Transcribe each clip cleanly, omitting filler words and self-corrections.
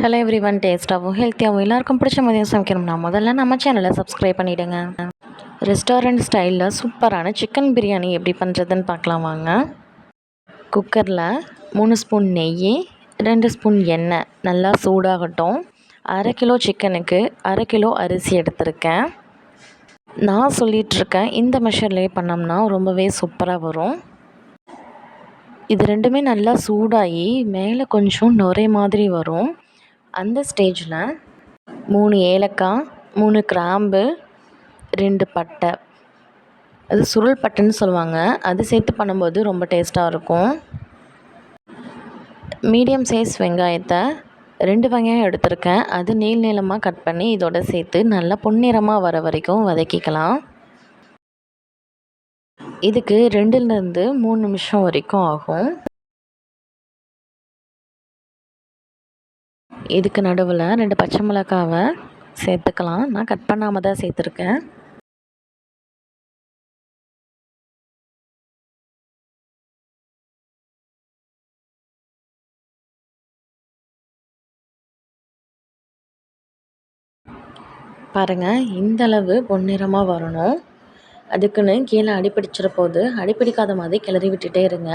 Hello everyone, டேஸ்ட்டாகவும் ஹெல்த்தியாகவும் எல்லாருக்கும் பிடிச்ச மதியம் சமைக்கணும்னா முதல்ல நம்ம சேனலை சப்ஸ்கிரைப் பண்ணிவிடுங்க. ரெஸ்டாரண்ட் ஸ்டைலில் சூப்பரான சிக்கன் பிரியாணி எப்படி பண்ணுறதுன்னு பார்க்கலாம் வாங்க. குக்கரில் 3 ஸ்பூன் நெய், 2 ஸ்பூன் எண்ணெய் நல்லா சூடாகட்டும். 1/2 கிலோ சிக்கனுக்கு 1/2 கிலோ அரிசி எடுத்திருக்கேன். நான் சொல்லிகிட்ருக்கேன், இந்த மெஷர்லேயே பண்ணோம்னா ரொம்பவே சூப்பராக வரும். இது ரெண்டுமே நல்லா சூடாகி மேலே கொஞ்சம் நுரை மாதிரி வரும். அந்த ஸ்டேஜில் 3 ஏலக்காய், 3 கிராம்பு, 2 பட்டை, அது சுருள் பட்டைன்னு சொல்லுவாங்க, அது சேர்த்து பண்ணும்போது ரொம்ப டேஸ்ட்டாக இருக்கும். மீடியம் சைஸ் வெங்காயத்தை 2 வெங்காயம் எடுத்திருக்கேன், அது நீளமாக கட் பண்ணி இதோட சேர்த்து நல்லா பொன்னிறமாக வர வரைக்கும் வதக்கிக்கலாம். இதுக்கு 2லேருந்து 3 நிமிஷம் வரைக்கும் ஆகும். இதுக்கு நடுவில் 2 பச்சை மிளகாவை சேர்த்துக்கலாம். நான் கட் பண்ணாமல் தான் சேர்த்துருக்கேன். பாருங்கள், இந்தளவு பொன்னிறமாக வரணும். அதுக்குன்னு கீழே அடிப்பிடிச்சிட போது அடிப்பிடிக்காத மாதிரி கிளறி விட்டுட்டே இருங்க.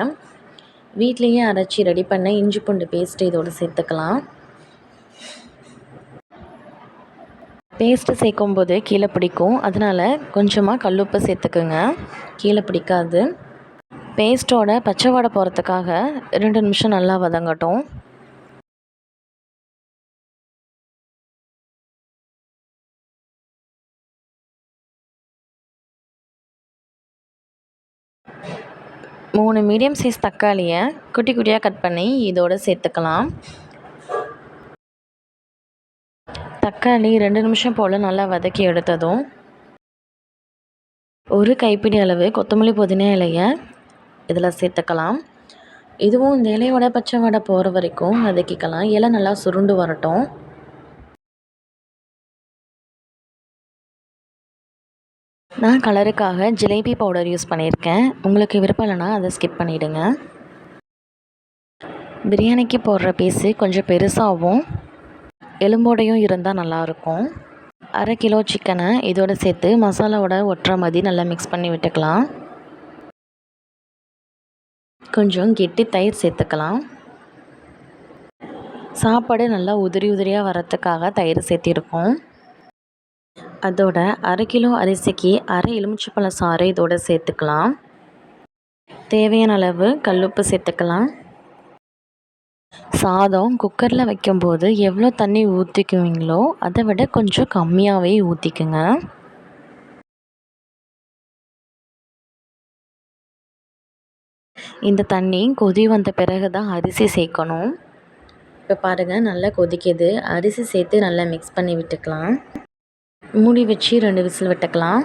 வீட்லேயே அரைச்சி ரெடி பண்ண இஞ்சி பூண்டு பேஸ்ட்டு இதோடு சேர்த்துக்கலாம். பேஸ்ட்டு சேர்க்கும்போது கீழே பிடிக்கும், அதனால் கொஞ்சமாக கல்லுப்பு சேர்த்துக்குங்க, கீழே பிடிக்காது. பேஸ்ட்டோட பச்சை வாடை போகிறதுக்காக 2 நிமிஷம் நல்லா வதங்கட்டும். மூணு மீடியம் சைஸ் தக்காளியை குட்டி குட்டியாக கட் பண்ணி இதோடு சேர்த்துக்கலாம். தக்காளி 2 நிமிஷம் போல் நல்லா வதக்கி எடுத்ததும் 1 கைப்பிடி அளவு கொத்தமல்லி புதினா இலையை இதில் சேர்த்துக்கலாம். இதுவும் இந்த இலையோட பச்சை வடை போகிற வரைக்கும் வதக்கிக்கலாம். இலை நல்லா சுருண்டு வரட்டும். நான் கலருக்காக ஜிலேபி பவுடர் யூஸ் பண்ணியிருக்கேன். உங்களுக்கு விருப்பம் இல்லைன்னா அதை ஸ்கிப் பண்ணிவிடுங்க. பிரியாணிக்கு போடுற பீஸு கொஞ்சம் பெருசாகவும் எலும்போடையும் இருந்தால் நல்லாயிருக்கும். 1/2 கிலோ சிக்கனை இதோடு சேர்த்து மசாலாவோட ஒட்டுற மாதிரி நல்லா மிக்ஸ் பண்ணி விட்டுக்கலாம். கொஞ்சம் கெட்டி தயிர் சேர்த்துக்கலாம். சாப்பாடு நல்லா உதிரி உதிரியாக வரத்துக்காக தயிர் சேர்த்திருக்கோம். அதோட 1/2 கிலோ அரிசிக்கு 1/2 எலுமிச்சைப்பழம் சாறு இதோடு சேர்த்துக்கலாம். தேவையான அளவு கல்லுப்பு சேர்த்துக்கலாம். சாதம் குக்கரில் வைக்கும்போது எவ்வளோ தண்ணி ஊற்றிக்குவீங்களோ அதை விட கொஞ்சம் கம்மியாகவே ஊற்றிக்குங்க. இந்த தண்ணி கொதி வந்த பிறகு தான் அரிசி சேர்க்கணும். இப்போ பாருங்கள், நல்லா கொதிக்குது. அரிசி சேர்த்து நல்லா மிக்ஸ் பண்ணி விட்டுக்கலாம். மூடி வச்சு 2 விசில் விட்டுக்கலாம்.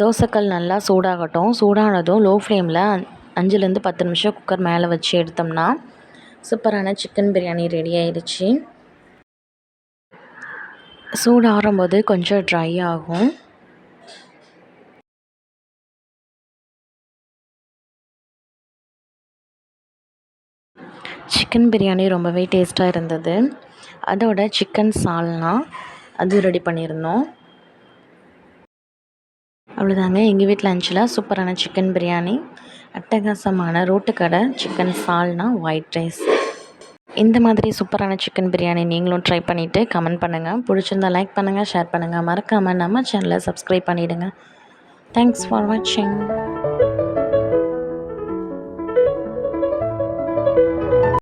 தோசைக்கல் நல்லா சூடாகட்டும். சூடானதும் லோ ஃப்ளேமில் 5லேருந்து 10 நிமிஷம் குக்கர் மேலே வச்சு எடுத்தோம்னா சூப்பரான சிக்கன் பிரியாணி ரெடி ஆயிடுச்சு. சூடு ஆறும்போது கொஞ்சம் ட்ரை ஆகும். சிக்கன் பிரியாணி ரொம்பவே டேஸ்ட்டாக இருந்தது. அதோட சிக்கன் சால்னா அது ரெடி பண்ணியிருந்தோம். அவ்வளோதாங்க, எங்கள் வீட்டில் லஞ்சில் சூப்பரான சிக்கன் பிரியாணி, அட்டகாசமான ரோட்டுக்கடை சிக்கன் சால்னா, ஒயிட் ரைஸ். இந்த மாதிரி சூப்பரான சிக்கன் பிரியாணி நீங்களும் ட்ரை பண்ணிவிட்டு கமெண்ட் பண்ணுங்கள். பிடிச்சிருந்தா லைக் பண்ணுங்கள், ஷேர் பண்ணுங்கள். மறக்காமல் நம்ம சேனலை சப்ஸ்கிரைப் பண்ணிவிடுங்க. தேங்க்ஸ் ஃபார் வாட்சிங்.